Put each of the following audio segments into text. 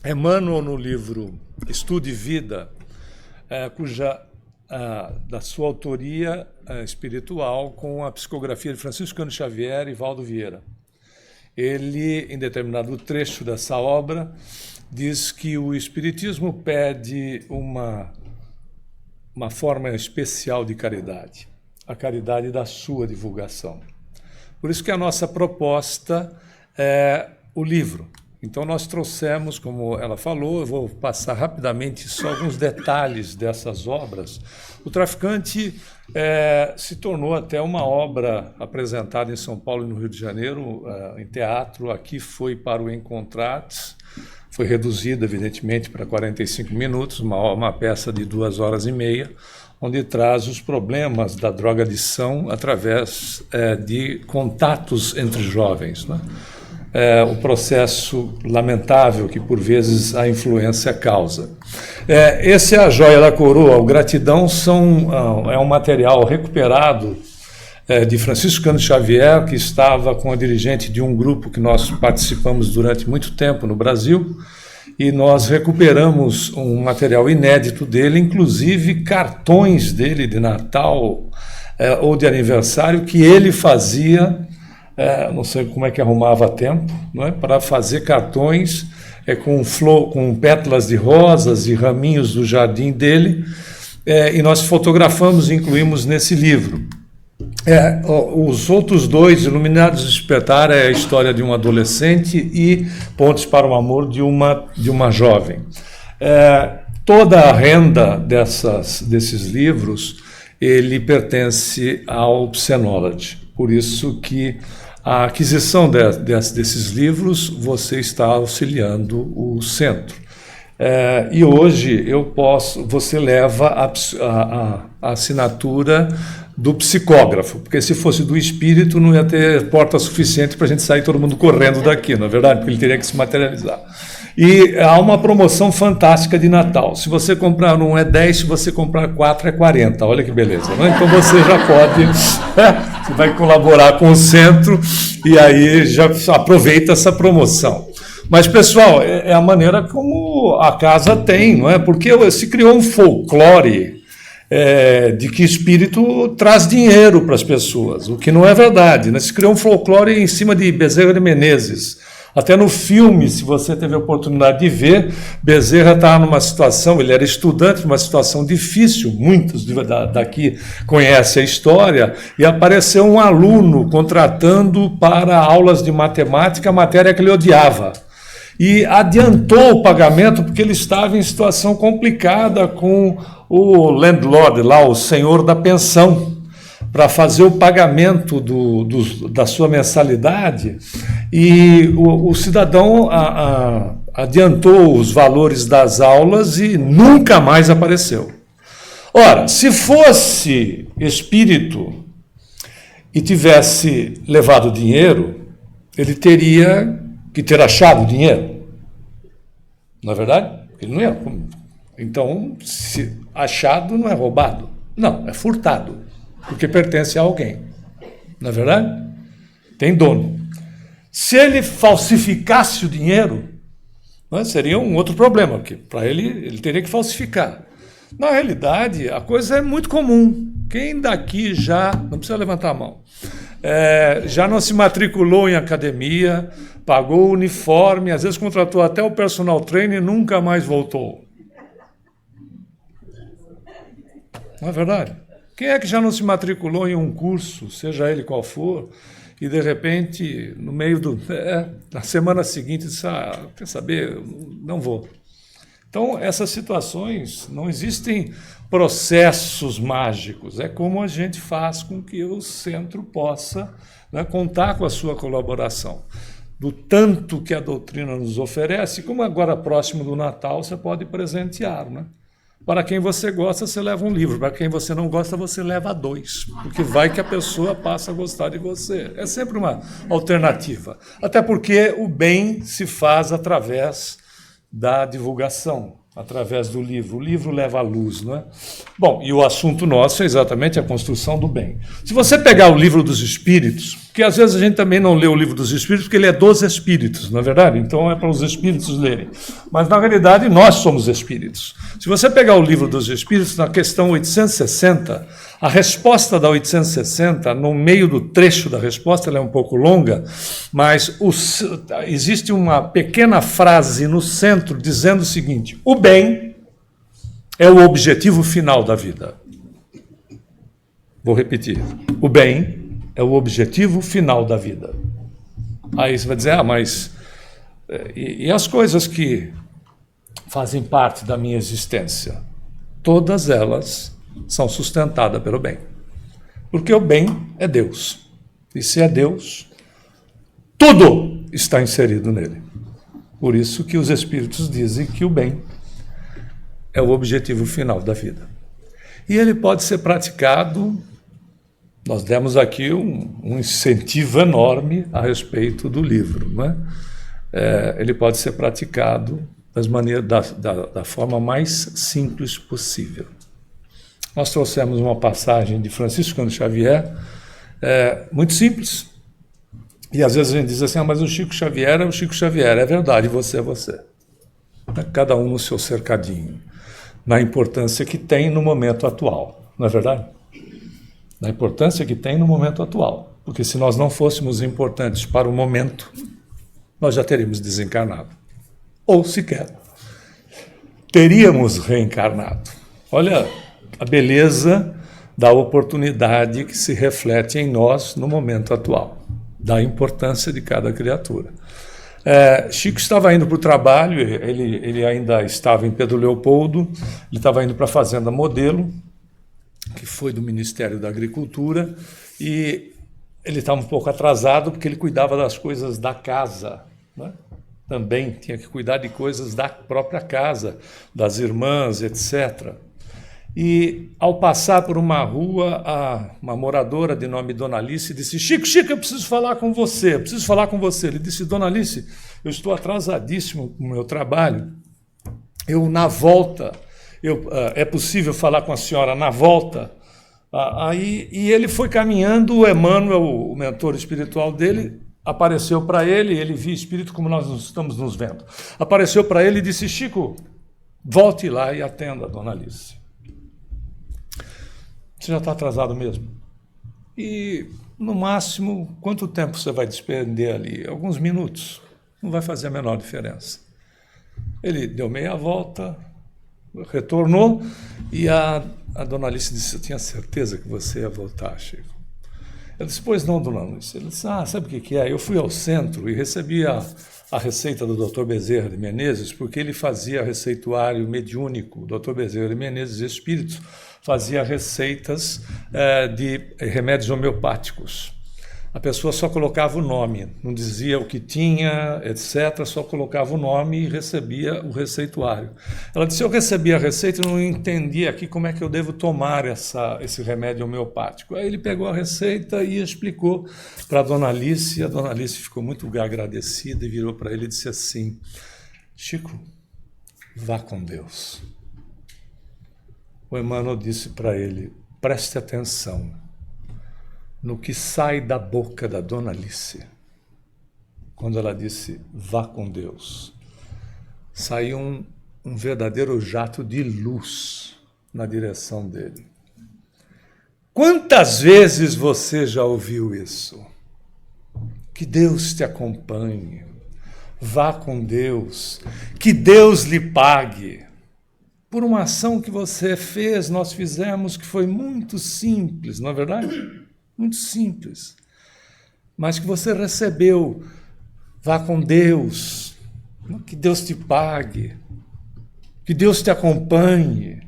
Emmanuel, no livro Estude Vida, da sua autoria espiritual, com a psicografia de Francisco Cândido Xavier e Valdo Vieira. Ele, em determinado trecho dessa obra, diz que o Espiritismo pede uma forma especial de caridade, a caridade da sua divulgação. Por isso que a nossa proposta é o livro. Então nós trouxemos, como ela falou, eu vou passar rapidamente só alguns detalhes dessas obras. O Traficante se tornou até uma obra apresentada em São Paulo e no Rio de Janeiro, em teatro. Aqui foi para o Encontrates, foi reduzida, evidentemente, para 45 minutos, uma peça de 2h30, onde traz os problemas da drogadição através de contatos entre jovens, né? O processo lamentável que, por vezes, a influência causa. Esse é a joia da coroa. O Gratidão é um material recuperado de Francisco Cândido Xavier, que estava com a dirigente de um grupo que nós participamos durante muito tempo no Brasil, e nós recuperamos um material inédito dele, inclusive cartões dele de Natal ou de aniversário, que ele fazia, não sei como é que arrumava tempo, não é? Para fazer cartões com pétalas de rosas e raminhos do jardim dele, e nós fotografamos e incluímos nesse livro. Os outros dois, Iluminados e Despertar, é a história de um adolescente, e Pontes para o Amor, de uma jovem. Toda a renda desses livros, ele pertence ao Psenology. Por isso que a aquisição desses livros, você está auxiliando o centro. E hoje você leva a assinatura do psicógrafo, porque se fosse do espírito não ia ter porta suficiente para a gente sair todo mundo correndo daqui, não é verdade? Porque ele teria que se materializar. E há uma promoção fantástica de Natal. Se você comprar um é 10, se você comprar 4 é 40. Olha que beleza, né? Então você já pode, você vai colaborar com o centro e aí já aproveita essa promoção. Mas, pessoal, é a maneira como a casa tem, não é? Porque se criou um folclore de que espírito traz dinheiro para as pessoas, o que não é verdade, né? Se criou um folclore em cima de Bezerra de Menezes. Até no filme, se você teve a oportunidade de ver, Bezerra está numa situação, ele era estudante, numa situação difícil, muitos daqui conhecem a história, e apareceu um aluno contratando para aulas de matemática a matéria que ele odiava. E adiantou o pagamento porque ele estava em situação complicada com o landlord lá, o senhor da pensão, para fazer o pagamento da sua mensalidade, e o cidadão adiantou os valores das aulas e nunca mais apareceu. Ora, se fosse espírito e tivesse levado dinheiro, ele teria que ter achado o dinheiro. Não é verdade? Ele não ia. Então, se achado não é roubado. Não, é furtado, porque pertence a alguém. Não é verdade? Tem dono. Se ele falsificasse o dinheiro, seria um outro problema, porque para ele teria que falsificar. Na realidade, a coisa é muito comum. Quem daqui não precisa levantar a mão, já não se matriculou em academia, pagou o uniforme, às vezes contratou até o personal trainer e nunca mais voltou. Não é verdade? Quem é que já não se matriculou em um curso, seja ele qual for, e de repente, no meio na semana seguinte, disse, quer saber, não vou. Então, essas situações, não existem processos mágicos, é como a gente faz com que o centro possa, né, contar com a sua colaboração. Do tanto que a doutrina nos oferece, como agora próximo do Natal, você pode presentear, né? Para quem você gosta, você leva um livro. Para quem você não gosta, você leva 2. Porque vai que a pessoa passa a gostar de você. É sempre uma alternativa. Até porque o bem se faz através da divulgação, através do livro. O livro leva a luz, não é? Bom, e o assunto nosso é exatamente a construção do bem. Se você pegar o Livro dos Espíritos, Porque às vezes a gente também não lê o Livro dos Espíritos, porque ele é dos Espíritos, não é verdade? Então é para os Espíritos lerem. Mas, na realidade, nós somos Espíritos. Se você pegar o Livro dos Espíritos, na questão 860, a resposta da 860, no meio do trecho da resposta, ela é um pouco longa, mas existe uma pequena frase no centro dizendo o seguinte: o bem é o objetivo final da vida. Vou repetir. O bem é o objetivo final da vida. Aí você vai dizer, mas... E as coisas que fazem parte da minha existência? Todas elas são sustentadas pelo bem. Porque o bem é Deus. E se é Deus, tudo está inserido nele. Por isso que os Espíritos dizem que o bem é o objetivo final da vida. E ele pode ser praticado... Nós demos aqui um incentivo enorme a respeito do livro, não é? Ele pode ser praticado da forma mais simples possível. Nós trouxemos uma passagem de Francisco Cândido Xavier, muito simples, e às vezes a gente diz assim, mas o Chico Xavier é o Chico Xavier. É verdade, você é você. Cada um no seu cercadinho, na importância que tem no momento atual, não é verdade? Da importância que tem no momento atual. Porque se nós não fôssemos importantes para o momento, nós já teríamos desencarnado. Ou sequer teríamos reencarnado. Olha a beleza da oportunidade que se reflete em nós no momento atual, da importância de cada criatura. Chico estava indo para o trabalho, ele ainda estava em Pedro Leopoldo, ele estava indo para a Fazenda Modelo, que foi do Ministério da Agricultura, e ele estava um pouco atrasado porque ele cuidava das coisas da casa, né? Também tinha que cuidar de coisas da própria casa, das irmãs, etc. E, ao passar por uma rua, uma moradora de nome Dona Alice disse, Chico, eu preciso falar com você, Ele disse, Dona Alice, eu estou atrasadíssimo com o meu trabalho, eu, na volta... é possível falar com a senhora na volta? E ele foi caminhando, o Emmanuel, o mentor espiritual dele, apareceu para ele, ele via espírito como nós estamos nos vendo. Apareceu para ele e disse, Chico, volte lá e atenda a Dona Alice. Você já está atrasado mesmo? E, no máximo, quanto tempo você vai despender ali? Alguns minutos. Não vai fazer a menor diferença. Ele deu meia volta... retornou e a Dona Alice disse, eu tinha certeza que você ia voltar, Chico. Ele disse, pois não, Dona Alice. Ele disse, sabe o que é? Eu fui ao centro e recebi a receita do Dr. Bezerra de Menezes, porque ele fazia receituário mediúnico. O Dr. Bezerra de Menezes, espíritos, fazia receitas de remédios homeopáticos. A pessoa só colocava o nome, não dizia o que tinha, etc., só colocava o nome e recebia o receituário. Ela disse, eu recebi a receita e não entendi aqui como é que eu devo tomar esse remédio homeopático. Aí ele pegou a receita e explicou para a Dona Alice, e a Dona Alice ficou muito agradecida e virou para ele e disse assim, Chico, vá com Deus. O Emmanuel disse para ele, preste atenção no que sai da boca da Dona Alice. Quando ela disse, vá com Deus, saiu um verdadeiro jato de luz na direção dele. Quantas vezes você já ouviu isso? Que Deus te acompanhe, vá com Deus, que Deus lhe pague. Por uma ação que você fez, nós fizemos, que foi muito simples, não é verdade? Muito simples, mas que você recebeu, vá com Deus, que Deus te pague, que Deus te acompanhe.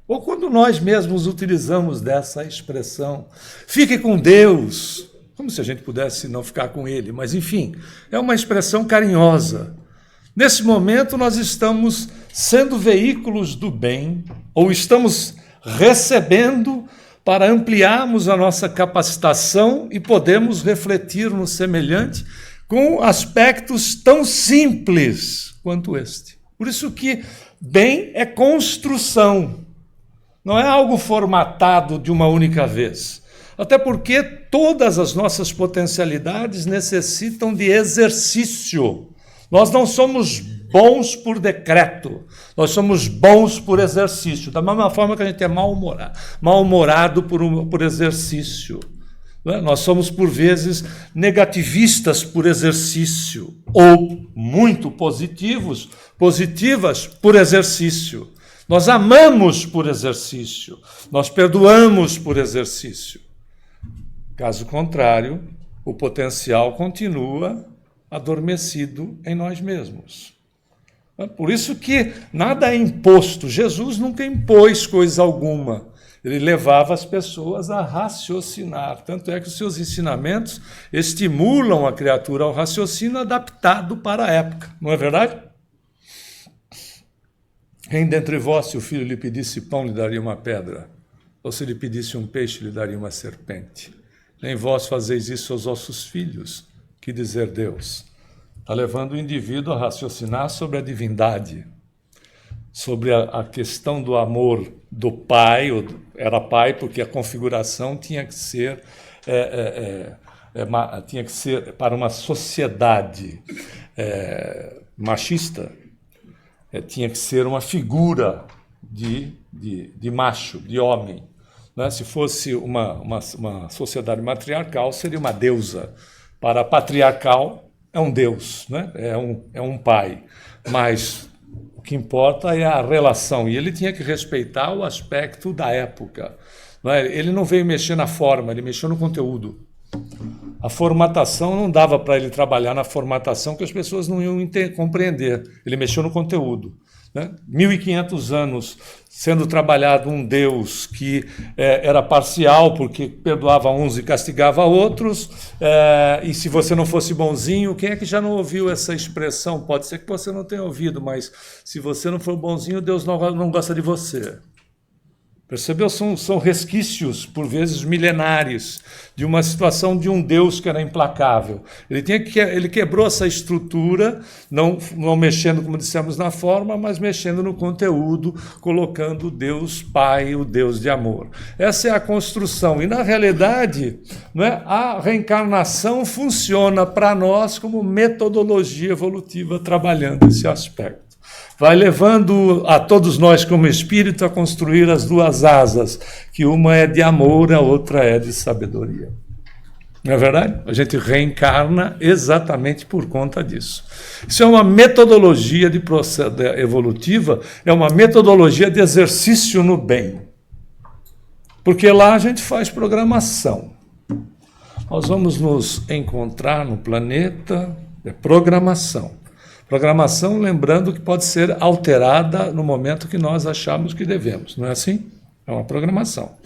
Ou quando nós mesmos utilizamos dessa expressão, fique com Deus, como se a gente pudesse não ficar com Ele, mas enfim, é uma expressão carinhosa. Nesse momento nós estamos sendo veículos do bem, ou estamos recebendo para ampliarmos a nossa capacitação e podermos refletir no semelhante com aspectos tão simples quanto este. Por isso que bem é construção, não é algo formatado de uma única vez. Até porque todas as nossas potencialidades necessitam de exercício. Nós não somos bons por decreto, nós somos bons por exercício, da mesma forma que a gente é mal-humorado por exercício. Nós somos, por vezes, negativistas por exercício, ou muito positivas por exercício. Nós amamos por exercício, nós perdoamos por exercício. Caso contrário, o potencial continua adormecido em nós mesmos. Por isso que nada é imposto. Jesus nunca impôs coisa alguma. Ele levava as pessoas a raciocinar. Tanto é que os seus ensinamentos estimulam a criatura ao raciocínio adaptado para a época. Não é verdade? Quem dentre vós, se o filho lhe pedisse pão, lhe daria uma pedra? Ou se lhe pedisse um peixe, lhe daria uma serpente? Nem vós fazeis isso aos vossos filhos. Que dizer Deus? Está levando o indivíduo a raciocinar sobre a divindade, sobre a questão do amor do pai, era pai porque a configuração tinha que ser para uma sociedade machista, tinha que ser uma figura de macho, de homem. Né? Se fosse uma sociedade matriarcal, seria uma deusa. Para a patriarcal, é um deus, né? É um pai. Mas o que importa é a relação. E ele tinha que respeitar o aspecto da época. Não é? Ele não veio mexer na forma, ele mexeu no conteúdo. A formatação não dava para ele trabalhar na formatação, que as pessoas não iam compreender. Ele mexeu no conteúdo. 1.500 anos sendo trabalhado um Deus que era parcial, porque perdoava uns e castigava outros, e se você não fosse bonzinho, quem é que já não ouviu essa expressão? Pode ser que você não tenha ouvido, mas se você não for bonzinho, Deus não gosta de você. Percebeu? São resquícios, por vezes milenares, de uma situação de um Deus que era implacável. Ele quebrou essa estrutura, não mexendo, como dissemos, na forma, mas mexendo no conteúdo, colocando o Deus Pai, o Deus de amor. Essa é a construção. E, na realidade, a reencarnação funciona para nós como metodologia evolutiva trabalhando esse aspecto. Vai levando a todos nós como espírito a construir as duas asas, que uma é de amor, a outra é de sabedoria. Não é verdade? A gente reencarna exatamente por conta disso. Isso é uma metodologia de processo evolutiva, é uma metodologia de exercício no bem. Porque lá a gente faz programação. Nós vamos nos encontrar no planeta, programação. Programação, lembrando que pode ser alterada no momento que nós achamos que devemos, não é assim? É uma programação.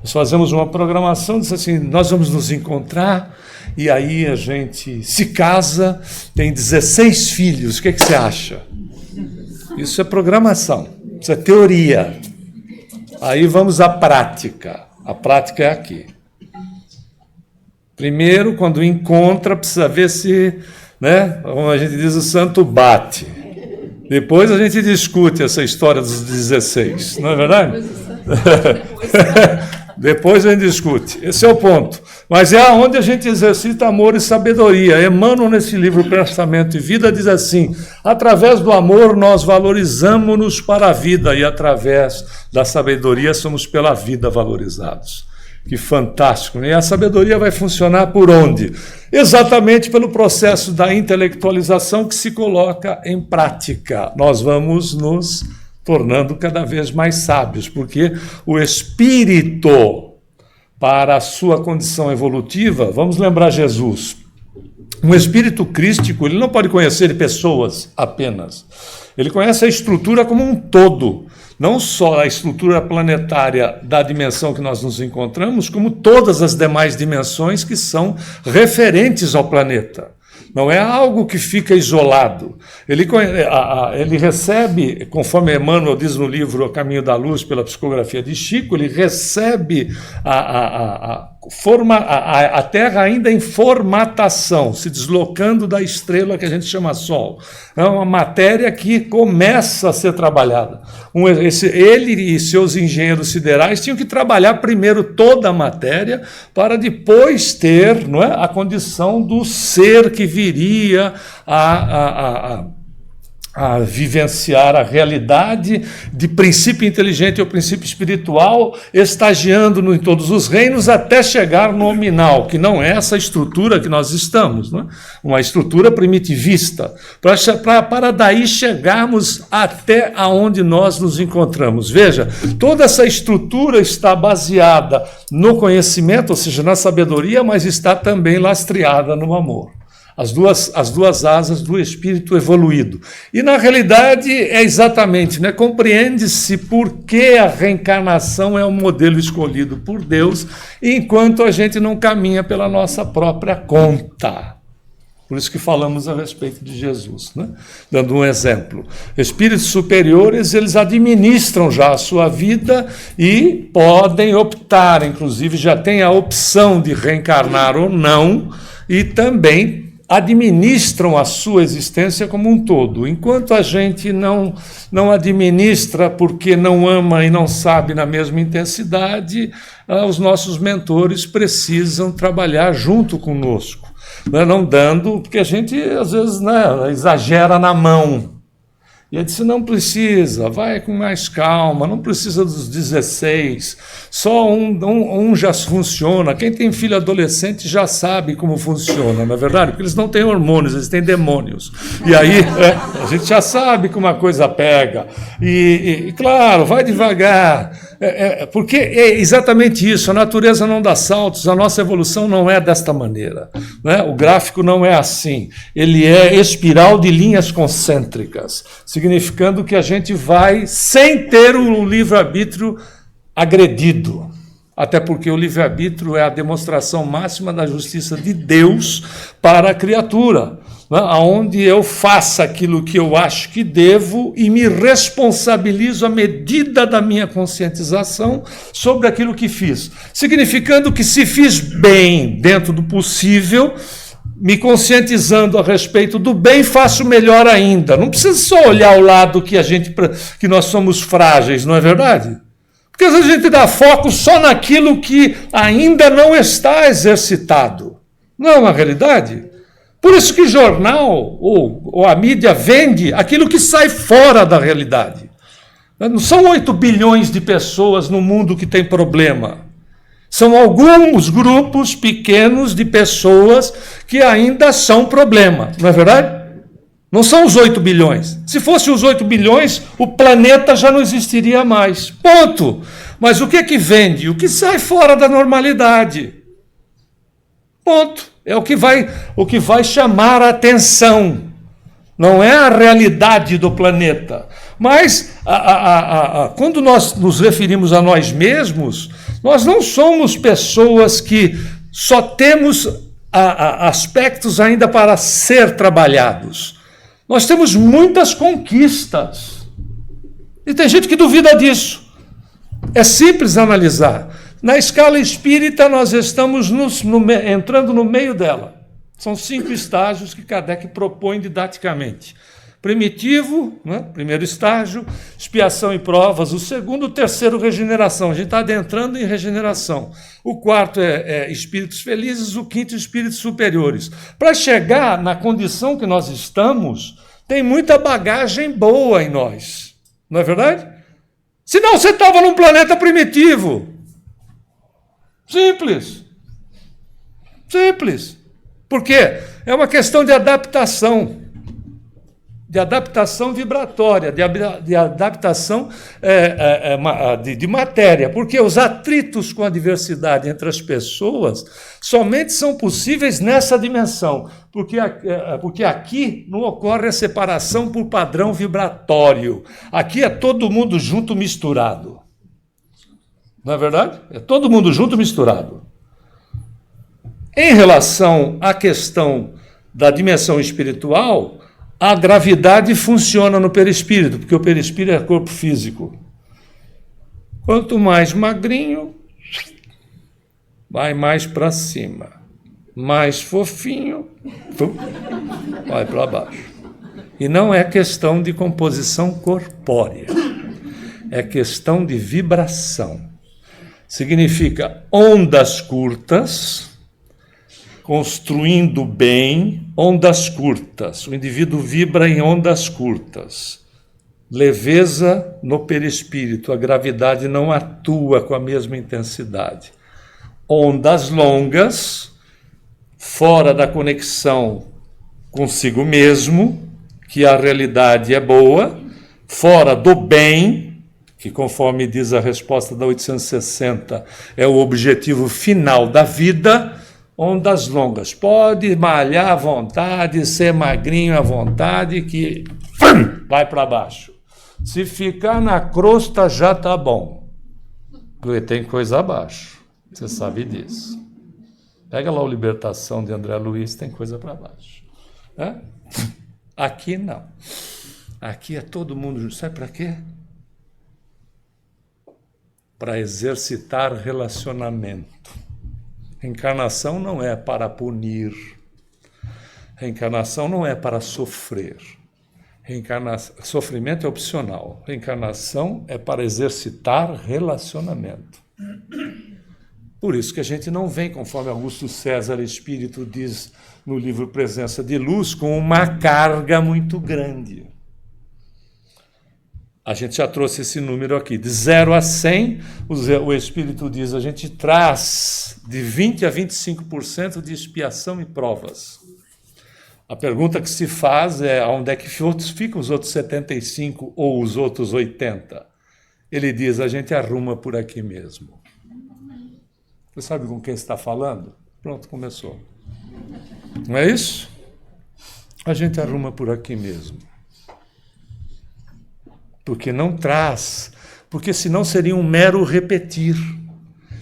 Nós fazemos uma programação, diz assim, nós vamos nos encontrar, e aí a gente se casa, tem 16 filhos, o que você acha? Isso é programação, isso é teoria. Aí vamos à prática. A prática é aqui. Primeiro, quando encontra, precisa ver se... Como a gente diz, o santo bate. Depois a gente discute essa história dos 16, não é verdade? Depois a gente discute. Esse é o ponto. Mas é onde a gente exercita amor e sabedoria. Emmanuel, nesse livro Pensamento e Vida, diz assim, através do amor nós valorizamos-nos para a vida e através da sabedoria somos pela vida valorizados. Que fantástico, né? E a sabedoria vai funcionar por onde? Exatamente pelo processo da intelectualização que se coloca em prática. Nós vamos nos tornando cada vez mais sábios, porque o espírito, para a sua condição evolutiva, vamos lembrar Jesus, um espírito crístico, ele não pode conhecer pessoas apenas, ele conhece a estrutura como um todo. Não só a estrutura planetária da dimensão que nós nos encontramos, como todas as demais dimensões que são referentes ao planeta. Não é algo que fica isolado. Ele recebe, conforme Emmanuel diz no livro O Caminho da Luz, pela psicografia de Chico, ele recebe a Terra ainda em formatação, se deslocando da estrela que a gente chama Sol. É uma matéria que começa a ser trabalhada. Ele e seus engenheiros siderais tinham que trabalhar primeiro toda a matéria para depois ter, não é, a condição do ser que viria a vivenciar a realidade de princípio inteligente ao princípio espiritual, estagiando em todos os reinos até chegar no nominal, que não é essa estrutura que nós estamos, não é? Uma estrutura primitivista, para daí chegarmos até aonde nós nos encontramos. Veja, toda essa estrutura está baseada no conhecimento, ou seja, na sabedoria, mas está também lastreada no amor. As duas asas do espírito evoluído. E, na realidade, é exatamente, né? Compreende-se por que a reencarnação é o modelo escolhido por Deus, enquanto a gente não caminha pela nossa própria conta. Por isso que falamos a respeito de Jesus, né? Dando um exemplo. Espíritos superiores, eles administram já a sua vida e podem optar, inclusive já tem a opção de reencarnar ou não, e também administram a sua existência como um todo. Enquanto a gente não administra porque não ama e não sabe na mesma intensidade, os nossos mentores precisam trabalhar junto conosco, né? Não dando, porque a gente às vezes, né, exagera na mão. E ele disse, não precisa, vai com mais calma, não precisa dos 16, só um já funciona. Quem tem filho adolescente já sabe como funciona, não é verdade? Porque eles não têm hormônios, eles têm demônios. E aí a gente já sabe que uma coisa pega. E claro, vai devagar, porque é exatamente isso, a natureza não dá saltos, a nossa evolução não é desta maneira, né? O gráfico não é assim, ele é espiral de linhas concêntricas, significando que a gente vai sem ter o livre-arbítrio agredido. Até porque o livre-arbítrio é a demonstração máxima da justiça de Deus para a criatura, né? Onde eu faço aquilo que eu acho que devo e me responsabilizo à medida da minha conscientização sobre aquilo que fiz. Significando que se fiz bem dentro do possível, me conscientizando a respeito do bem, faço melhor ainda. Não precisa só olhar o lado que nós somos frágeis, não é verdade? Porque às vezes a gente dá foco só naquilo que ainda não está exercitado. Não é uma realidade? Por isso que jornal ou a mídia vende aquilo que sai fora da realidade. Não são 8 bilhões de pessoas no mundo que tem problema. São alguns grupos pequenos de pessoas que ainda são problema, não é verdade? Não são os 8 bilhões. Se fossem os 8 bilhões, o planeta já não existiria mais. Ponto. Mas o que é que vende? O que sai fora da normalidade. Ponto. É o que vai chamar a atenção. Não é a realidade do planeta. Mas, quando nós nos referimos a nós mesmos, nós não somos pessoas que só temos aspectos ainda para ser trabalhados. Nós temos muitas conquistas. E tem gente que duvida disso. É simples analisar. Na escala espírita, nós estamos entrando no meio dela. São 5 estágios que Kardec propõe didaticamente. Primitivo, né? Primeiro estágio, expiação e provas. O segundo, o terceiro, regeneração. A gente está adentrando em regeneração. O quarto é espíritos felizes, o quinto, espíritos superiores. Para chegar na condição que nós estamos, tem muita bagagem boa em nós. Não é verdade? Senão você estava num planeta primitivo. Simples. Simples. Por quê? É uma questão de adaptação. De adaptação vibratória, de adaptação de matéria, porque os atritos com a diversidade entre as pessoas somente são possíveis nessa dimensão, porque aqui não ocorre a separação por padrão vibratório, aqui é todo mundo junto misturado, não é verdade? É todo mundo junto misturado. Em relação à questão da dimensão espiritual, a gravidade funciona no perispírito, porque o perispírito é corpo físico. Quanto mais magrinho, vai mais para cima. Mais fofinho, vai para baixo. E não é questão de composição corpórea, é questão de vibração. Significa ondas curtas, construindo bem, ondas curtas. O indivíduo vibra em ondas curtas. Leveza no perispírito, a gravidade não atua com a mesma intensidade. Ondas longas, fora da conexão consigo mesmo, que a realidade é boa, fora do bem, que conforme diz a resposta da 860, é o objetivo final da vida, ondas longas. Pode malhar à vontade, ser magrinho à vontade, que vai para baixo. Se ficar na crosta, já está bom. Porque tem coisa abaixo. Você sabe disso. Pega lá o Libertação de André Luiz, tem coisa para baixo. É? Aqui não. Aqui é todo mundo. Sabe para quê? Para exercitar relacionamento. Reencarnação não é para punir. Reencarnação não é para sofrer. Sofrimento é opcional. Reencarnação é para exercitar relacionamento. Por isso que a gente não vem, conforme Augusto César Espírito diz no livro Presença de Luz, com uma carga muito grande. A gente já trouxe esse número aqui. De 0 a 100, o Espírito diz, a gente traz de 20% a 25% de expiação e provas. A pergunta que se faz é, onde é que ficam os outros 75% ou os outros 80%? Ele diz, a gente arruma por aqui mesmo. Você sabe com quem está falando? Pronto, começou. Não é isso? A gente arruma por aqui mesmo. Porque não traz, porque senão seria um mero repetir.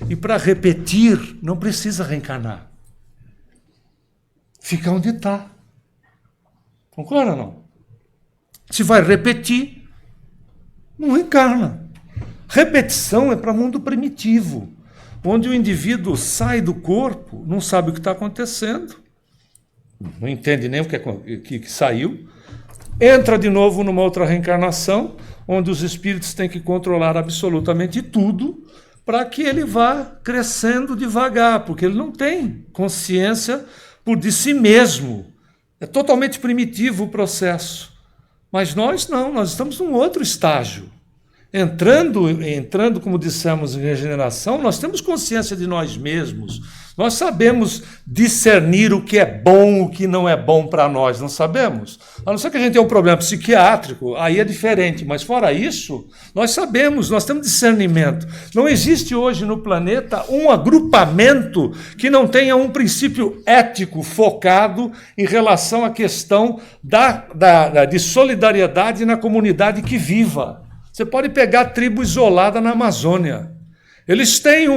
E para repetir, não precisa reencarnar. Fica onde está. Concorda ou não? Se vai repetir, não reencarna. Repetição é para mundo primitivo, onde o indivíduo sai do corpo, não sabe o que está acontecendo, não entende nem o que saiu, entra de novo numa outra reencarnação, onde os espíritos têm que controlar absolutamente tudo, para que ele vá crescendo devagar, porque ele não tem consciência por de si mesmo. É totalmente primitivo o processo. Mas nós não, nós estamos num outro estágio. Entrando, como dissemos, em regeneração, nós temos consciência de nós mesmos. Nós sabemos discernir o que é bom, o que não é bom para nós, não sabemos? A não ser que a gente tenha um problema psiquiátrico, aí é diferente, mas fora isso, nós sabemos, nós temos discernimento. Não existe hoje no planeta um agrupamento que não tenha um princípio ético focado em relação à questão de solidariedade na comunidade que viva. Você pode pegar a tribo isolada na Amazônia. Eles têm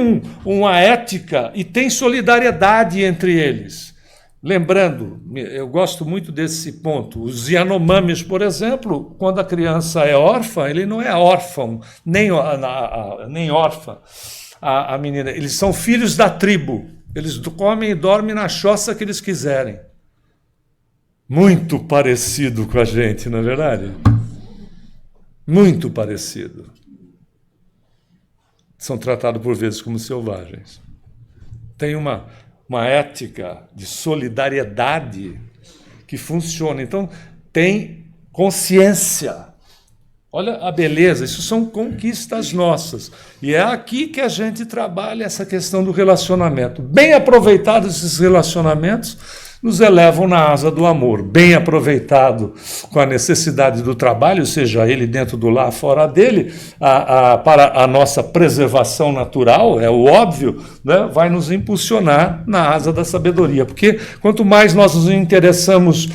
uma ética e têm solidariedade entre eles. Lembrando, eu gosto muito desse ponto, os Yanomamis, por exemplo, quando a criança é órfã, ele não é órfão, nem órfã, a menina. Eles são filhos da tribo. Eles comem e dormem na choça que eles quiserem. Muito parecido com a gente, não é verdade? Muito parecido. São tratados por vezes como selvagens. Tem uma ética de solidariedade que funciona. Então, tem consciência. Olha a beleza, isso são conquistas nossas. E é aqui que a gente trabalha essa questão do relacionamento. Bem aproveitados esses relacionamentos, nos elevam na asa do amor. Bem aproveitado com a necessidade do trabalho, seja ele dentro do lar, fora dele, para a nossa preservação natural, é o óbvio, né, vai nos impulsionar na asa da sabedoria. Porque quanto mais nós nos interessamos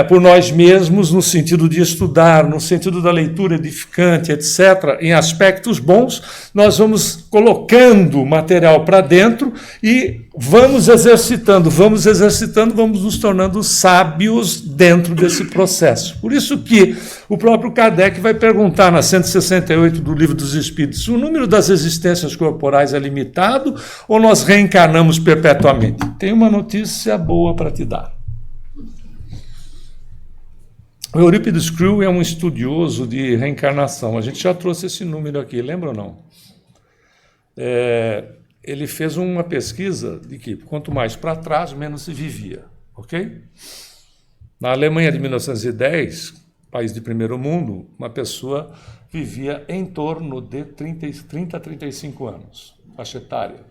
por nós mesmos, no sentido de estudar, no sentido da leitura edificante, etc., em aspectos bons, nós vamos colocando material para dentro e vamos exercitando, vamos nos tornando sábios dentro desse processo. Por isso que o próprio Kardec vai perguntar na 168 do Livro dos Espíritos, o número das existências corporais é limitado ou nós reencarnamos perpetuamente? Tem uma notícia boa para te dar. O Eurípides Krill é um estudioso de reencarnação. A gente já trouxe esse número aqui, lembra ou não? Ele fez uma pesquisa de que quanto mais para trás, menos se vivia. Ok? Na Alemanha de 1910, país de primeiro mundo, uma pessoa vivia em torno de 30 a 35 anos, faixa etária.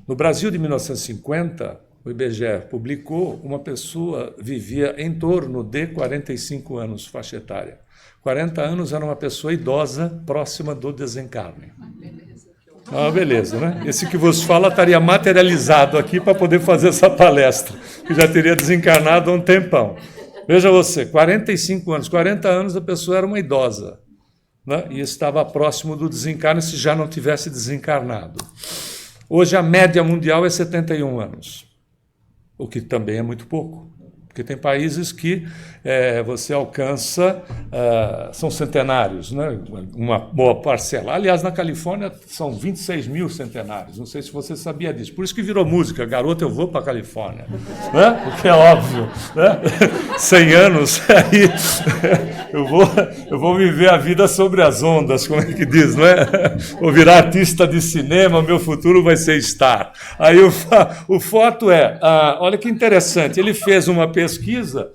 No Brasil de 1950, o IBGE publicou, uma pessoa vivia em torno de 45 anos, faixa etária. 40 anos era uma pessoa idosa, próxima do desencarne. Beleza, né? Esse que vos fala estaria materializado aqui para poder fazer essa palestra, que já teria desencarnado há um tempão. Veja você, 45 anos, 40 anos a pessoa era uma idosa, né? E estava próximo do desencarne se já não tivesse desencarnado. Hoje a média mundial é 71 anos. O que também é muito pouco, porque tem países que você alcança, são centenários, né? Uma boa parcela. Aliás, na Califórnia são 26 mil centenários, não sei se você sabia disso. Por isso que virou música, Garota, eu vou para a Califórnia. Né? O que é óbvio. Né? 100 anos, aí eu vou viver a vida sobre as ondas, como é que diz, não é? Vou virar artista de cinema, meu futuro vai ser star. Aí o fato olha que interessante, ele fez uma pesquisa,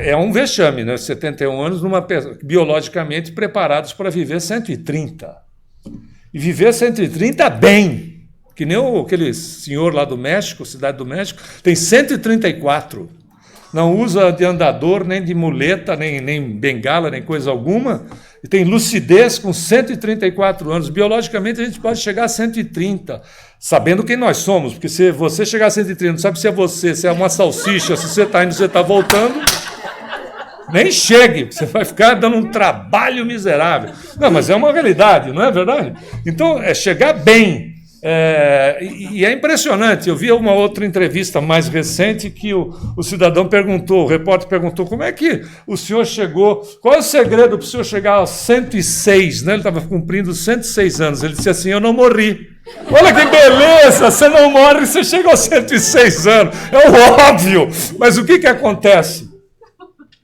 é um vexame, né? 71 anos, biologicamente preparados para viver 130. E viver 130 bem, que nem aquele senhor lá do México, Cidade do México, tem 134. Não usa de andador, nem de muleta, nem bengala, nem coisa alguma, e tem lucidez com 134 anos. Biologicamente, a gente pode chegar a 130, sabendo quem nós somos, porque se você chegar a 130, não sabe se é você, se é uma salsicha, se você está indo, se você está voltando, nem chegue, você vai ficar dando um trabalho miserável. Não, mas é uma realidade, não é verdade? Então, é chegar bem. E é impressionante, eu vi uma outra entrevista mais recente que o cidadão perguntou, o repórter perguntou, como é que o senhor chegou, qual é o segredo para o senhor chegar aos 106, né? Ele estava cumprindo 106 anos, ele disse assim, eu não morri. Olha que beleza, você não morre, você chega aos 106 anos, é o óbvio, mas o que acontece?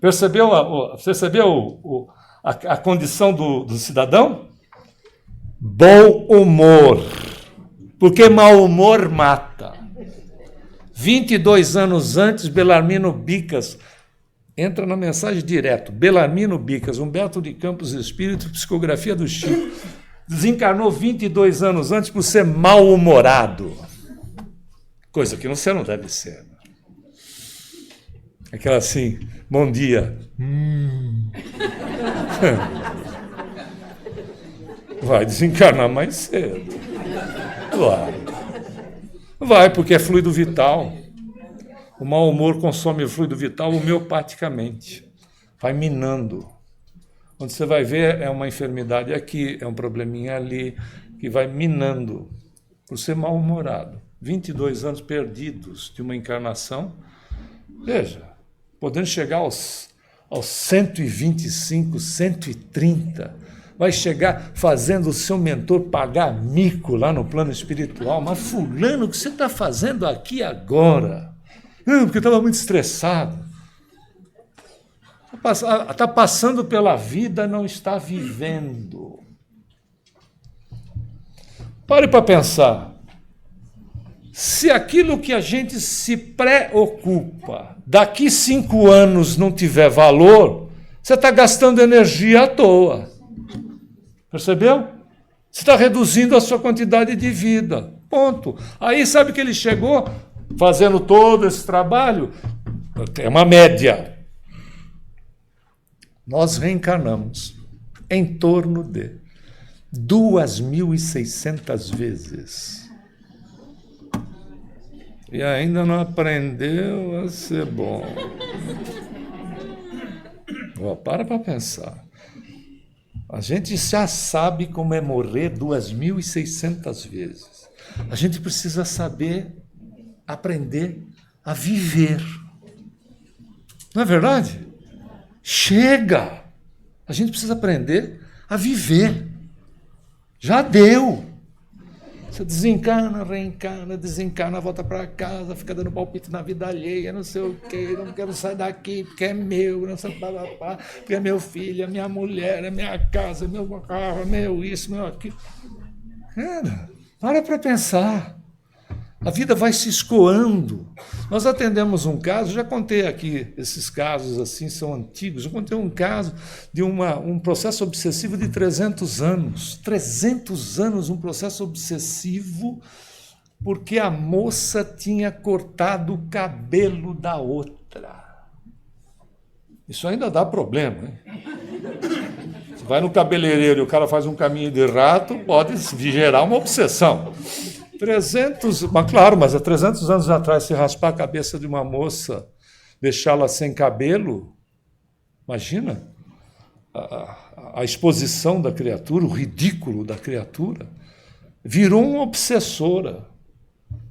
Percebeu a condição do cidadão? Bom humor. Porque mau humor mata. 22 anos antes, Belarmino Bicas, entra na mensagem direto, Belarmino Bicas, Humberto de Campos Espírito, psicografia do Chico, desencarnou 22 anos antes por ser mal-humorado. Coisa que você não deve ser. Aquela assim, bom dia. Vai desencarnar mais cedo. Vai, porque é fluido vital. O mau humor consome o fluido vital homeopaticamente. Vai minando. Quando você vai ver, é uma enfermidade aqui, é um probleminha ali, que vai minando, por ser mal-humorado. 22 anos perdidos de uma encarnação. Veja, podendo chegar aos 125, 130, vai chegar fazendo o seu mentor pagar mico lá no plano espiritual. Mas fulano, o que você está fazendo aqui agora? Porque eu estava muito estressado. Está passando pela vida, não está vivendo. Pare para pensar. Se aquilo que a gente se preocupa daqui 5 anos não tiver valor, você está gastando energia à toa. Percebeu? Você está reduzindo a sua quantidade de vida. Ponto. Aí sabe que ele chegou fazendo todo esse trabalho? É uma média. Nós reencarnamos em torno de 2.600 vezes. E ainda não aprendeu a ser bom. Para pensar. A gente já sabe como é morrer 2.600 vezes. A gente precisa saber, aprender a viver. Não é verdade? Chega! A gente precisa aprender a viver. Já deu. Você desencarna, reencarna, desencarna, volta para casa, fica dando palpite na vida alheia, não sei o quê, não quero sair daqui porque é meu, não sei porque é meu filho, é minha mulher, é minha casa, é meu carro, é meu isso, meu aquilo. Cara, para pensar. A vida vai se escoando. Nós atendemos um caso, já contei aqui, esses casos assim são antigos, eu contei um caso de um processo obsessivo de 300 anos. 300 anos, um processo obsessivo, porque a moça tinha cortado o cabelo da outra. Isso ainda dá problema, hein? Você vai no cabeleireiro e o cara faz um caminho de rato, pode gerar uma obsessão. 300, mas claro, mas há 300 anos atrás, se raspar a cabeça de uma moça, deixá-la sem cabelo, imagina a exposição da criatura, o ridículo da criatura, virou uma obsessora.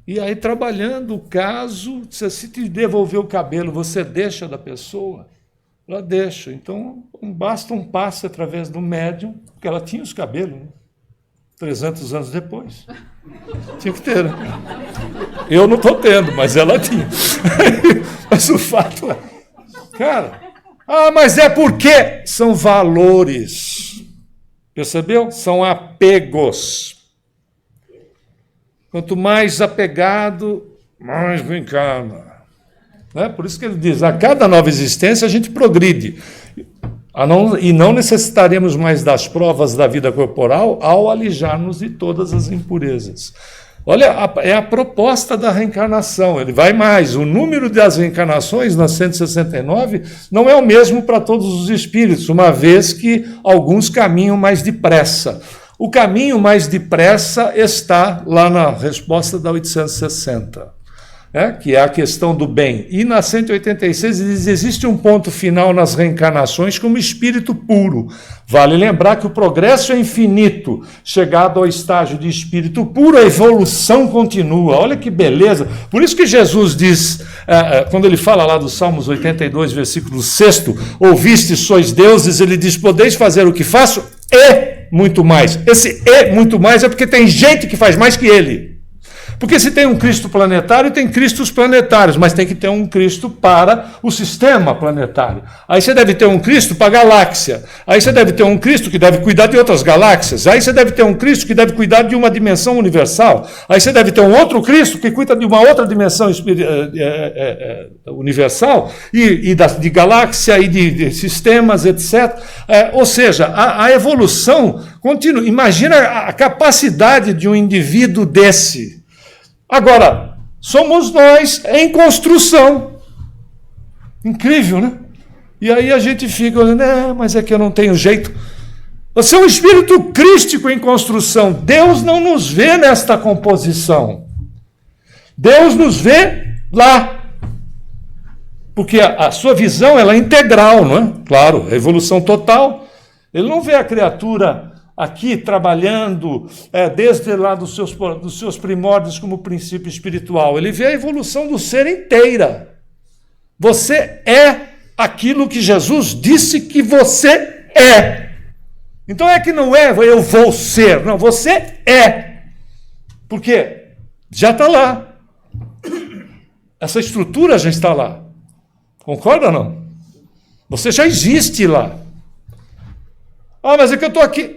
E aí, trabalhando o caso, se te devolver o cabelo, você deixa da pessoa? Ela deixa. Então, basta um passe através do médium, porque ela tinha os cabelos, né? 300 anos depois. Tinha que ter, né? Eu não estou tendo, mas ela tinha. Mas o fato é... Cara, mas é porque são valores. Percebeu? São apegos. Quanto mais apegado, mais reencarna. Né? Por isso que ele diz, a cada nova existência a gente progride. E não necessitaremos mais das provas da vida corporal ao alijar-nos de todas as impurezas. Olha, é a proposta da reencarnação. Ele vai mais. O número das reencarnações, na 169, não é o mesmo para todos os espíritos, uma vez que alguns caminham mais depressa. O caminho mais depressa está lá na resposta da 860. Que é a questão do bem. E na 186 ele diz, existe um ponto final nas reencarnações como espírito puro. Vale lembrar que o progresso é infinito. Chegado ao estágio de espírito puro, a evolução continua. Olha que beleza. Por isso que Jesus diz, quando ele fala lá do Salmos 82, versículo 6, ouviste, sois deuses, ele diz, podeis fazer o que faço e muito mais. Esse e muito mais é porque tem gente que faz mais que ele. Porque se tem um Cristo planetário, tem Cristos planetários, mas tem que ter um Cristo para o sistema planetário. Aí você deve ter um Cristo para a galáxia. Aí você deve ter um Cristo que deve cuidar de outras galáxias. Aí você deve ter um Cristo que deve cuidar de uma dimensão universal. Aí você deve ter um outro Cristo que cuida de uma outra dimensão universal, de galáxia e de sistemas, etc. Ou seja, a evolução continua. Imagina a capacidade de um indivíduo desse. Agora, somos nós em construção. Incrível, né? E aí a gente fica olhando, mas é que eu não tenho jeito. Você é um espírito crístico em construção. Deus não nos vê nesta composição. Deus nos vê lá. Porque a sua visão ela é integral, não é? Claro, a evolução total. Ele não vê a criatura aqui trabalhando desde lá dos seus primórdios como princípio espiritual. Ele vê a evolução do ser inteira. Você é aquilo que Jesus disse que você é. Então é que não é eu vou ser, não, você é. Porque já está lá. Essa estrutura já está lá. Concorda ou não? Você já existe lá. Mas é que eu estou aqui.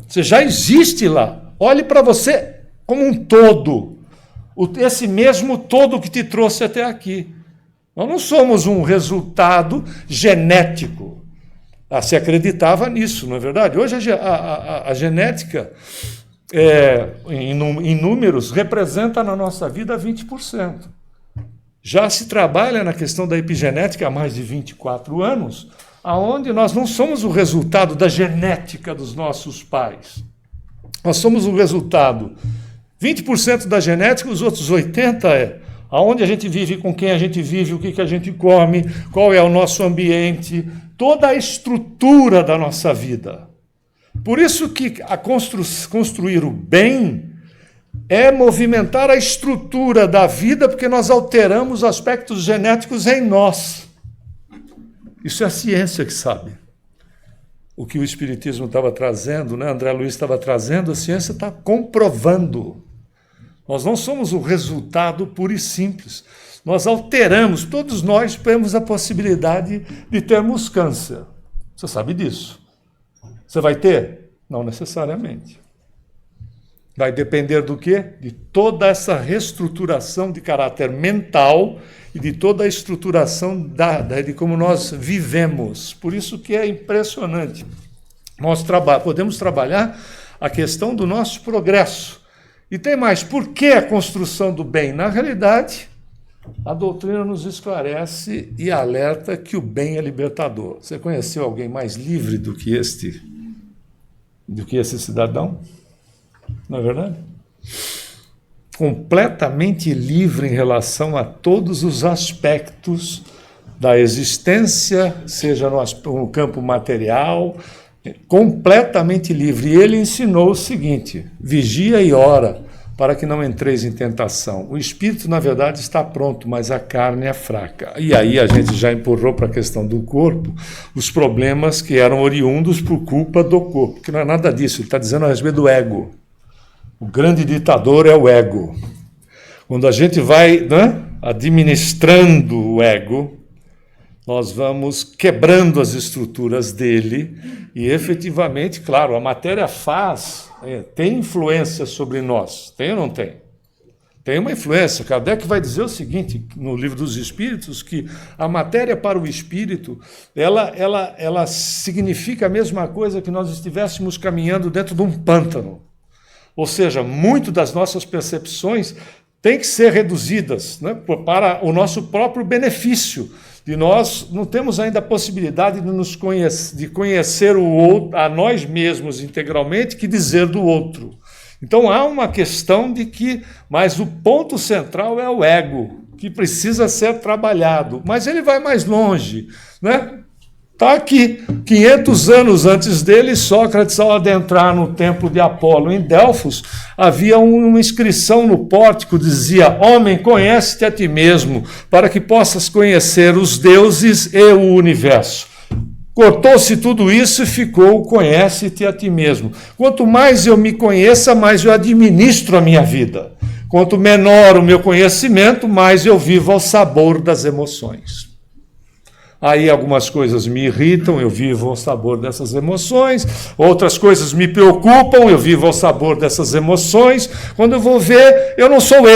Você já existe lá. Olhe para você como um todo. Esse mesmo todo que te trouxe até aqui. Nós não somos um resultado genético. Se acreditava nisso, não é verdade? Hoje a genética, em números, representa na nossa vida 20%. Já se trabalha na questão da epigenética há mais de 24 anos, aonde nós não somos o resultado da genética dos nossos pais. Nós somos o resultado. 20% da genética, os outros 80% aonde a gente vive, com quem a gente vive, o que a gente come, qual é o nosso ambiente, toda a estrutura da nossa vida. Por isso que construir o bem é movimentar a estrutura da vida, porque nós alteramos aspectos genéticos em nós. Isso é a ciência que sabe. O que o Espiritismo estava trazendo, né? André Luiz estava trazendo, a ciência está comprovando. Nós não somos o resultado puro e simples. Nós alteramos, todos nós temos a possibilidade de termos câncer. Você sabe disso. Você vai ter? Não necessariamente. Vai depender do quê? De toda essa reestruturação de caráter mental e de toda a estruturação de como nós vivemos. Por isso que é impressionante. Nós podemos trabalhar a questão do nosso progresso. E tem mais, por que a construção do bem? Na realidade, a doutrina nos esclarece e alerta que o bem é libertador. Você conheceu alguém mais livre do que esse cidadão? Não é verdade? Completamente livre em relação a todos os aspectos da existência, seja no campo material, completamente livre. E ele ensinou o seguinte: vigia e ora, para que não entreis em tentação. O espírito, na verdade, está pronto, mas a carne é fraca. E aí a gente já empurrou para a questão do corpo os problemas que eram oriundos por culpa do corpo, que não é nada disso, ele está dizendo a respeito do ego. O grande ditador é o ego. Quando a gente vai, né, administrando o ego, nós vamos quebrando as estruturas dele e, efetivamente, claro, a matéria tem influência sobre nós. Tem ou não tem? Tem uma influência. Kardec vai dizer o seguinte, no Livro dos Espíritos, que a matéria para o espírito, ela significa a mesma coisa que nós estivéssemos caminhando dentro de um pântano. Ou seja, muito das nossas percepções têm que ser reduzidas, né, para o nosso próprio benefício. E nós não temos ainda a possibilidade de conhecer o outro, a nós mesmos integralmente, que dizer do outro. Então há uma questão de que, mas o ponto central é o ego, que precisa ser trabalhado. Mas ele vai mais longe, né? Está aqui, 500 anos antes dele, Sócrates, ao adentrar no templo de Apolo em Delfos, havia uma inscrição no pórtico, dizia: homem, conhece-te a ti mesmo, para que possas conhecer os deuses e o universo. Cortou-se tudo isso e ficou: conhece-te a ti mesmo. Quanto mais eu me conheça, mais eu administro a minha vida. Quanto menor o meu conhecimento, mais eu vivo ao sabor das emoções. Aí algumas coisas me irritam, eu vivo ao sabor dessas emoções. Outras coisas me preocupam, eu vivo ao sabor dessas emoções. Quando eu vou ver, eu não sou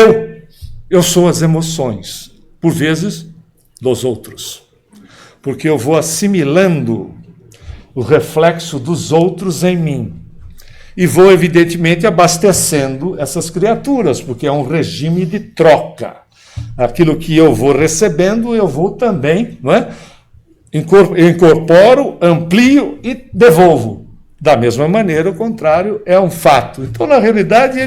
eu sou as emoções, por vezes, dos outros. Porque eu vou assimilando o reflexo dos outros em mim. E vou, evidentemente, abastecendo essas criaturas, porque é um regime de troca. Aquilo que eu vou recebendo, eu vou também, não é? Incorporo, amplio e devolvo. Da mesma maneira, o contrário é um fato. Então, na realidade,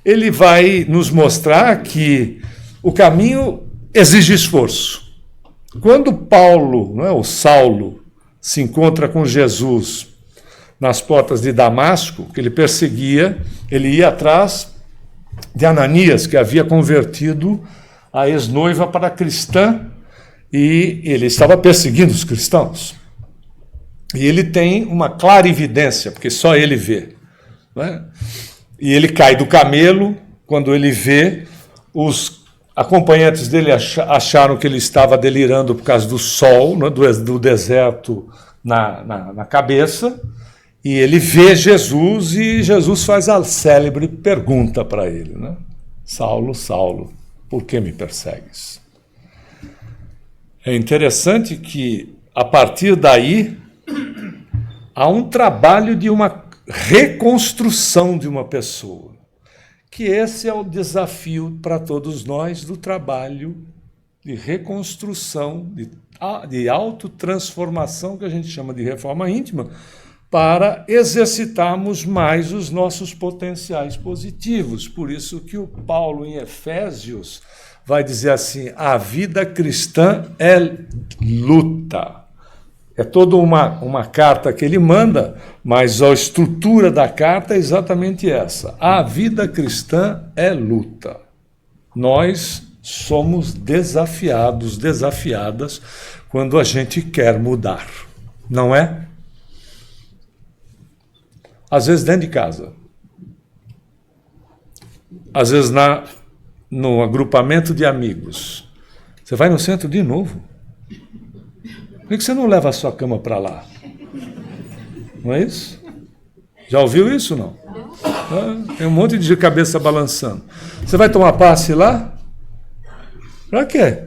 ele vai nos mostrar que o caminho exige esforço. Quando Paulo, não é, o Saulo, se encontra com Jesus nas portas de Damasco, que ele perseguia, ele ia atrás de Ananias, que havia convertido a ex-noiva para cristã, e ele estava perseguindo os cristãos. E ele tem uma clara evidência, porque só ele vê. Né? E ele cai do camelo, quando ele vê, os acompanhantes dele acharam que ele estava delirando por causa do sol, né, do deserto na cabeça, e ele vê Jesus, e Jesus faz a célebre pergunta para ele, né? Saulo, Saulo, por que me persegues? É interessante que, a partir daí, há um trabalho de uma reconstrução de uma pessoa, que esse é o desafio para todos nós do trabalho de reconstrução, de autotransformação, que a gente chama de reforma íntima, para exercitarmos mais os nossos potenciais positivos. Por isso que o Paulo, em Efésios, vai dizer assim: a vida cristã é luta. É toda uma carta que ele manda, mas a estrutura da carta é exatamente essa. A vida cristã é luta. Nós somos desafiados, desafiadas, quando a gente quer mudar. Não é? Às vezes dentro de casa. Às vezes no agrupamento de amigos. Você vai no centro de novo. Por que você não leva a sua cama para lá? Não é isso? Já ouviu isso, não? Tem um monte de cabeça balançando. Você vai tomar passe lá? Para quê?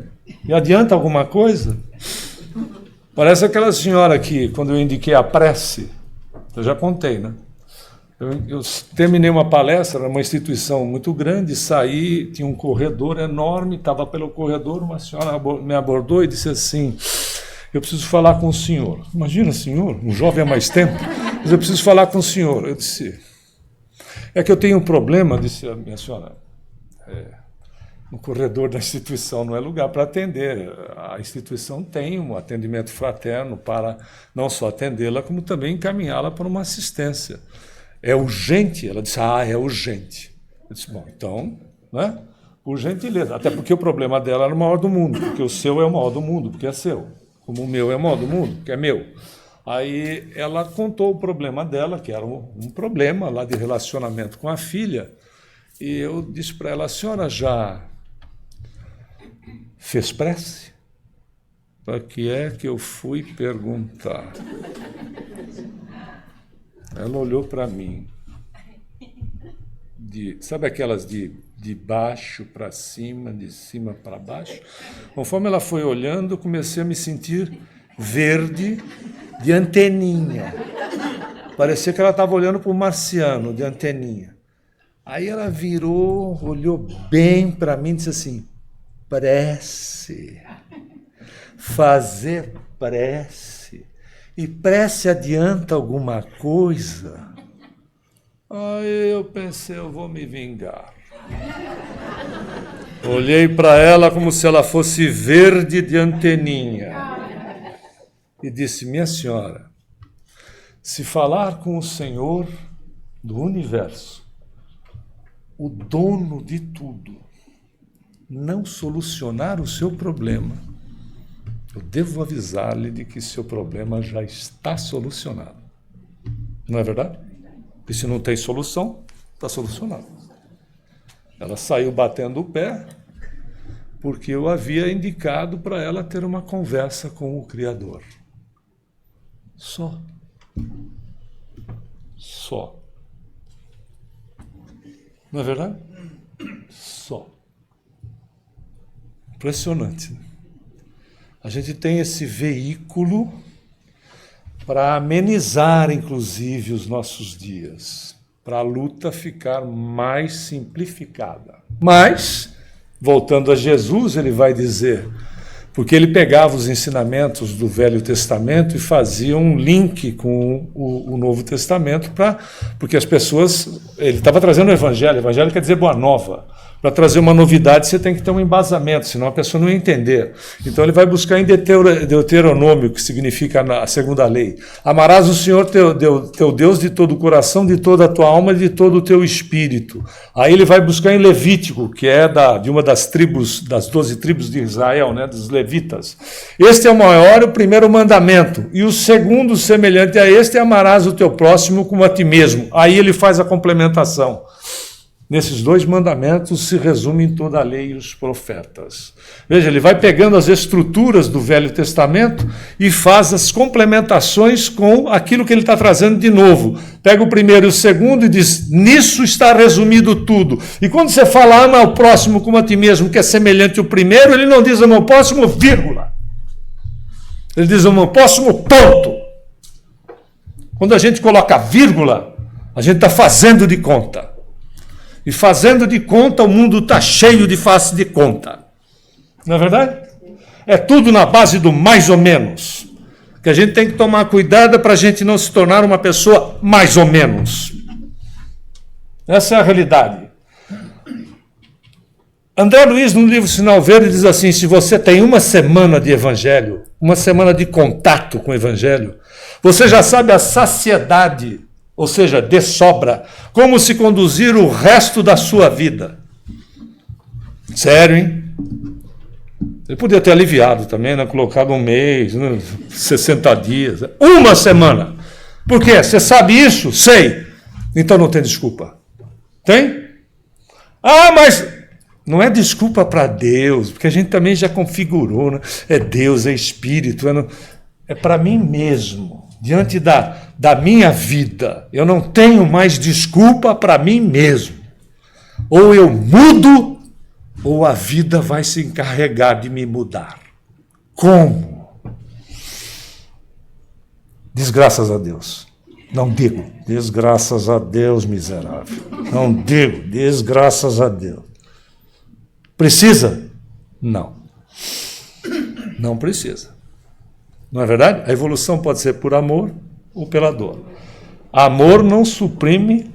E adianta alguma coisa? Parece aquela senhora que, quando eu indiquei a prece, eu já contei, né? Eu terminei uma palestra numa instituição muito grande, saí, tinha um corredor enorme, estava pelo corredor, uma senhora me abordou e disse assim: eu preciso falar com o senhor. Imagina, senhor, um jovem há mais tempo, mas eu preciso falar com o senhor. Eu disse: é que eu tenho um problema, disse a minha senhora. No corredor da instituição não é lugar para atender. A instituição tem um atendimento fraterno para não só atendê-la, como também encaminhá-la para uma assistência. É urgente? Ela disse: é urgente. Eu disse: bom, então, né? Por gentileza. Até porque o problema dela era o maior do mundo, porque o seu é o maior do mundo, porque é seu. Como o meu é o maior do mundo, porque é meu. Aí ela contou o problema dela, que era um problema lá de relacionamento com a filha, e eu disse para ela: a senhora já fez prece? Para que é que eu fui perguntar? Ela olhou para mim, sabe aquelas de baixo para cima, de cima para baixo? Conforme ela foi olhando, eu comecei a me sentir verde de anteninha. Parecia que ela estava olhando para o marciano, de anteninha. Aí ela virou, olhou bem para mim e disse assim: prece, fazer prece. E prece adianta alguma coisa? Aí eu pensei: eu vou me vingar. Olhei para ela como se ela fosse verde de anteninha. E disse: minha senhora, se falar com o Senhor do universo, o dono de tudo, não solucionar o seu problema, eu devo avisar-lhe de que seu problema já está solucionado. Não é verdade? E se não tem solução, está solucionado. Ela saiu batendo o pé, porque eu havia indicado para ela ter uma conversa com o Criador. Só. Não é verdade? Só. Impressionante, né? A gente tem esse veículo para amenizar, inclusive, os nossos dias, para a luta ficar mais simplificada. Mas, voltando a Jesus, ele vai dizer, porque ele pegava os ensinamentos do Velho Testamento e fazia um link com o Novo Testamento, porque as pessoas... Ele estava trazendo o Evangelho quer dizer boa nova. Para trazer uma novidade, você tem que ter um embasamento, senão a pessoa não ia entender. Então ele vai buscar em Deuteronômio, que significa a segunda lei. Amarás o Senhor teu Deus de todo o coração, de toda a tua alma e de todo o teu espírito. Aí ele vai buscar em Levítico, que é de uma das tribos, das 12 tribos de Israel, né, dos levitas. Este é o maior e o primeiro mandamento. E o segundo, semelhante a este, é amarás o teu próximo como a ti mesmo. Aí ele faz a complementação. Nesses dois mandamentos se resume toda a lei e os profetas. Veja, ele vai pegando as estruturas do Velho Testamento e faz as complementações com aquilo que ele está trazendo de novo. Pega o primeiro e o segundo e diz: nisso está resumido tudo. E quando você fala ama ao próximo como a ti mesmo, que é semelhante ao primeiro, ele não diz ama ao próximo, vírgula. Ele diz ama ao próximo, ponto. Quando a gente coloca vírgula, a gente está fazendo de conta. E fazendo de conta, o mundo está cheio de face de conta. Não é verdade? É tudo na base do mais ou menos. Que a gente tem que tomar cuidado para a gente não se tornar uma pessoa mais ou menos. Essa é a realidade. André Luiz, no livro Sinal Verde, diz assim: se você tem uma semana de evangelho, uma semana de contato com o Evangelho, você já sabe a saciedade, ou seja, de sobra, como se conduzir o resto da sua vida. Sério, hein? Ele podia ter aliviado também, né? Colocado um mês, 60 dias, uma semana. Por quê? Você sabe isso? Sei. Então não tem desculpa. Tem? Ah, mas não é desculpa para Deus, porque a gente também já configurou, né? É Deus, é Espírito, é para mim mesmo, diante da minha vida. Eu não tenho mais desculpa para mim mesmo. Ou eu mudo, ou a vida vai se encarregar de me mudar. Como? Desgraças a Deus. Não digo, desgraças a Deus, miserável. Não digo, desgraças a Deus. Precisa? Não. Não precisa. Não é verdade? A evolução pode ser por amor ou pela dor. Amor não suprime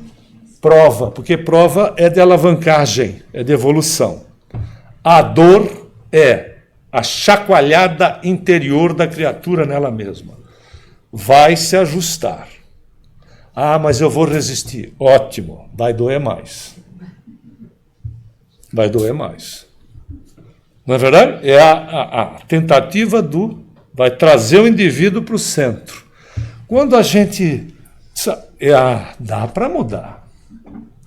prova, porque prova é de alavancagem, é de evolução. A dor é a chacoalhada interior da criatura nela mesma. Vai se ajustar. Ah, mas eu vou resistir. Ótimo, vai doer mais. Vai doer mais. Não é verdade? É a tentativa vai trazer o indivíduo para o centro. Quando a gente... dá para mudar.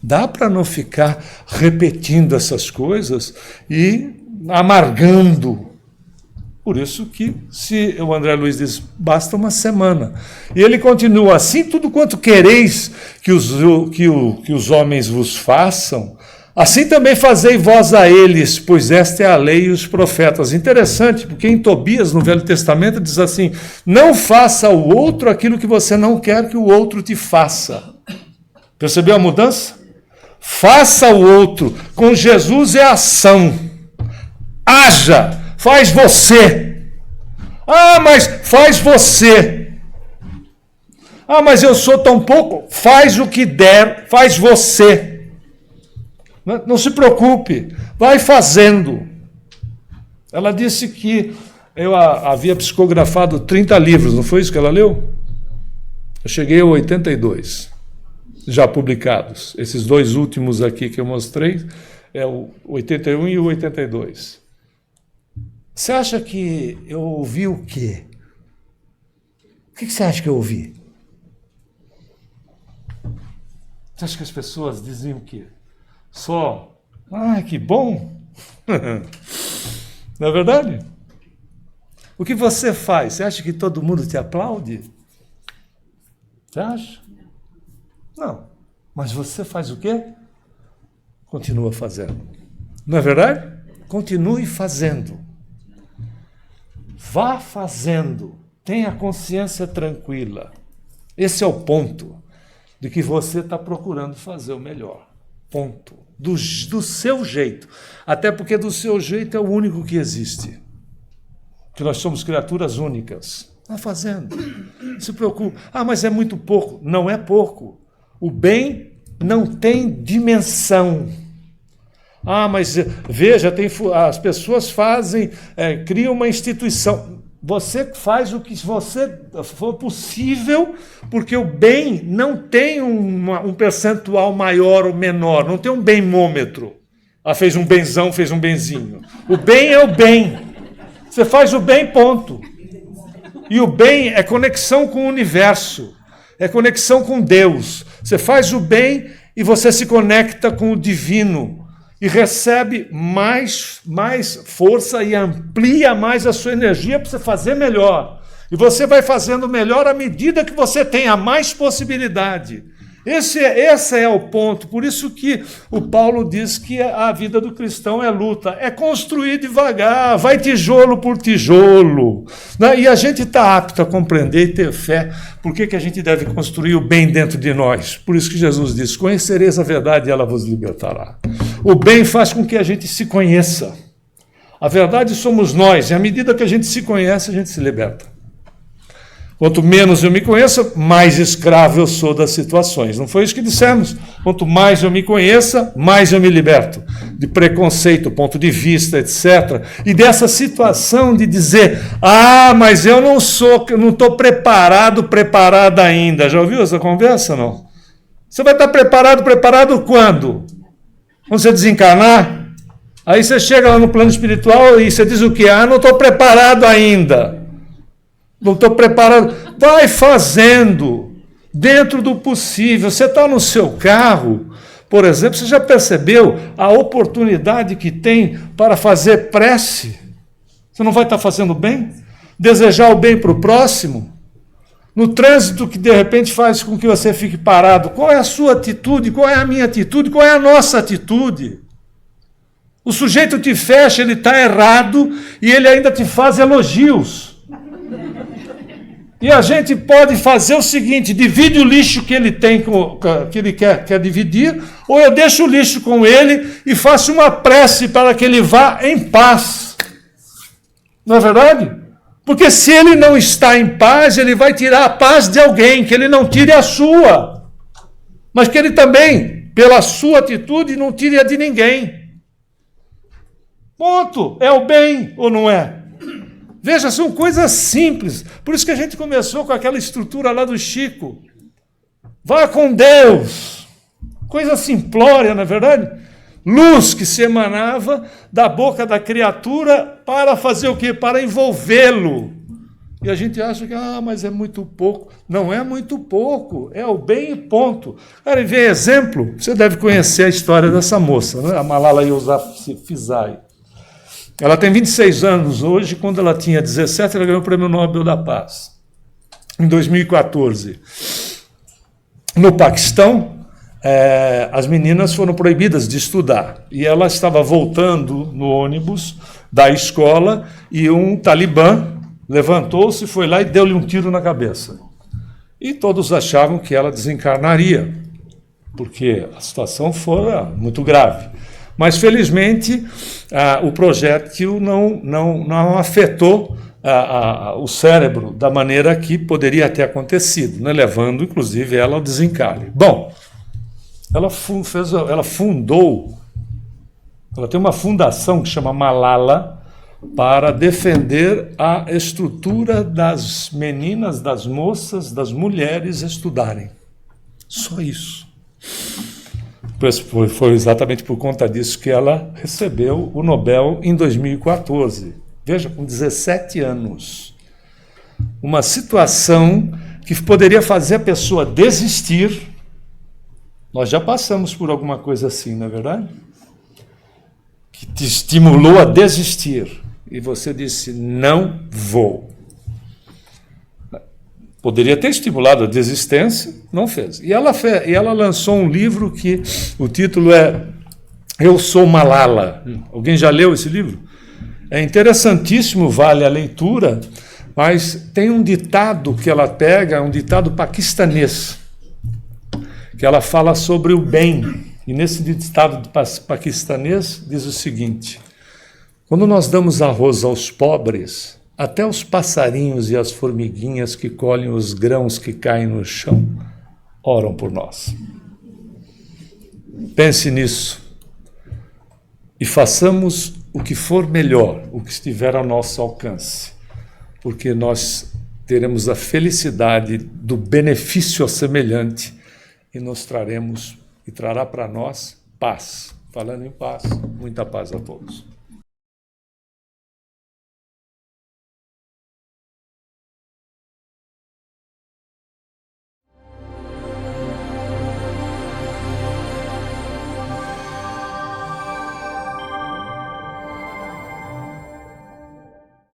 Dá para não ficar repetindo essas coisas e amargando. Por isso que, se o André Luiz diz, basta uma semana. E ele continua, assim tudo quanto quereis que os homens vos façam, assim também fazei vós a eles, pois esta é a lei e os profetas. Interessante, porque em Tobias, no Velho Testamento, diz assim, não faça ao outro aquilo que você não quer que o outro te faça. Percebeu a mudança? Faça o outro. Com Jesus é ação. Haja. Faz você. Ah, mas faz você. Ah, mas eu sou tão pouco. Faz o que der. Faz você. Não se preocupe. Vai fazendo. Ela disse que eu havia psicografado 30 livros. Não foi isso que ela leu? Eu cheguei a 82. Já publicados. Esses dois últimos aqui que eu mostrei, é o 81 e o 82. Você acha que eu ouvi o quê? O que você acha que eu ouvi? Você acha que as pessoas diziam o quê? Só, que bom! Não é verdade? O que você faz? Você acha que todo mundo te aplaude? Você acha? Não. Mas você faz o quê? Continua fazendo. Não é verdade? Continue fazendo. Vá fazendo. Tenha a consciência tranquila. Esse é o ponto de que você está procurando fazer o melhor. Ponto. Do seu jeito. Até porque do seu jeito é o único que existe. Que nós somos criaturas únicas. Vá fazendo. Não se preocupe. Ah, mas é muito pouco. Não é pouco. O bem não tem dimensão. Ah, mas veja, as pessoas fazem, criam uma instituição. Você faz o que você for possível, porque o bem não tem um percentual maior ou menor, não tem um bemômetro. Ah, fez um benzão, fez um benzinho. O bem é o bem. Você faz o bem, ponto. E o bem é conexão com o universo, é conexão com Deus. Você faz o bem e você se conecta com o divino. E recebe mais força e amplia mais a sua energia para você fazer melhor. E você vai fazendo melhor à medida que você tenha mais possibilidade. Esse é o ponto. Por isso que o Paulo diz que a vida do cristão é luta. É construir devagar, vai tijolo por tijolo. Né? E a gente está apto a compreender e ter fé. Por que a gente deve construir o bem dentro de nós? Por isso que Jesus diz, conhecereis a verdade e ela vos libertará. O bem faz com que a gente se conheça. A verdade somos nós. E à medida que a gente se conhece, a gente se liberta. Quanto menos eu me conheça, mais escravo eu sou das situações. Não foi isso que dissemos? Quanto mais eu me conheça, mais eu me liberto de preconceito, ponto de vista, etc. E dessa situação de dizer, mas eu não estou preparada ainda. Já ouviu essa conversa, não? Você vai estar preparado quando? Quando você desencarnar? Aí você chega lá no plano espiritual e você diz o quê? Não estou preparado ainda. Não estou preparado. Vai fazendo, dentro do possível. Você está no seu carro, por exemplo, você já percebeu a oportunidade que tem para fazer prece? Você não vai estar fazendo bem? Desejar o bem para o próximo? No trânsito que de repente faz com que você fique parado, qual é a sua atitude? Qual é a minha atitude? Qual é a nossa atitude? O sujeito te fecha, ele está errado e ele ainda te faz elogios. E a gente pode fazer o seguinte, divide o lixo que ele tem, que ele quer dividir, ou eu deixo o lixo com ele e faço uma prece para que ele vá em paz. Não é verdade? Porque se ele não está em paz, ele vai tirar a paz de alguém, que ele não tire a sua. Mas que ele também, pela sua atitude, não tire a de ninguém. Ponto. É o bem ou não é? Veja, são coisas simples. Por isso que a gente começou com aquela estrutura lá do Chico. Vá com Deus. Coisa simplória, não é verdade? Luz que se emanava da boca da criatura para fazer o quê? Para envolvê-lo. E a gente acha que, mas é muito pouco. Não é muito pouco, é o bem e ponto. Cara, ver exemplo, você deve conhecer a história dessa moça, né? A Malala Yousafzai. Ela tem 26 anos hoje, quando ela tinha 17, ela ganhou o Prêmio Nobel da Paz. Em 2014. No Paquistão, as meninas foram proibidas de estudar. E ela estava voltando no ônibus da escola e um talibã levantou-se, foi lá e deu-lhe um tiro na cabeça. E todos achavam que ela desencarnaria, porque a situação fora muito grave. Mas, felizmente, o projétil não afetou o cérebro da maneira que poderia ter acontecido, né? Levando, inclusive, ela ao desencarne. Bom, ela tem uma fundação que chama Malala para defender a estrutura das meninas, das moças, das mulheres estudarem. Só isso. Foi exatamente por conta disso que ela recebeu o Nobel em 2014. Veja, com 17 anos. Uma situação que poderia fazer a pessoa desistir. Nós já passamos por alguma coisa assim, não é verdade? Que te estimulou a desistir. E você disse, não vou. Poderia ter estimulado a desistência, não fez. E ela lançou um livro que o título é Eu Sou Malala. Alguém já leu esse livro? É interessantíssimo, vale a leitura, mas tem um ditado que ela pega, um ditado paquistanês, que ela fala sobre o bem. E nesse ditado paquistanês diz o seguinte, quando nós damos arroz aos pobres, até os passarinhos e as formiguinhas que colhem os grãos que caem no chão oram por nós. Pense nisso e façamos o que for melhor, o que estiver ao nosso alcance, porque nós teremos a felicidade do benefício ao semelhante e nos trará para nós paz. Falando em paz, muita paz a todos.